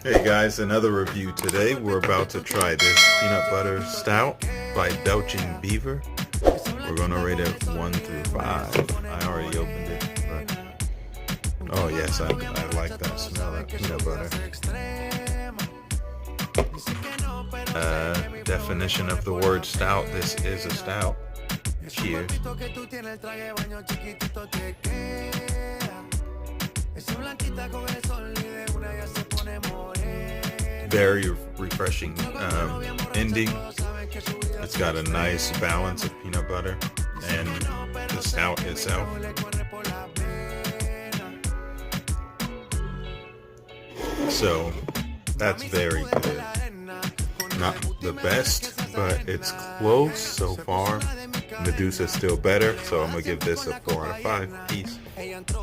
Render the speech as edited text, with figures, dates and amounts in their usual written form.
Hey guys, another review today. We're about to try this peanut butter stout by Belching Beaver. We're gonna rate it 1 through 5. I already opened it, but oh yes, I like that smell of peanut butter. Definition of the word stout: this is a stout. Cheers. Very refreshing ending. It's got a nice balance of peanut butter and the stout itself. So that's very good. Not the best, but it's close so far. Medusa's still better, so I'm gonna give this a 4 out of 5. Peace.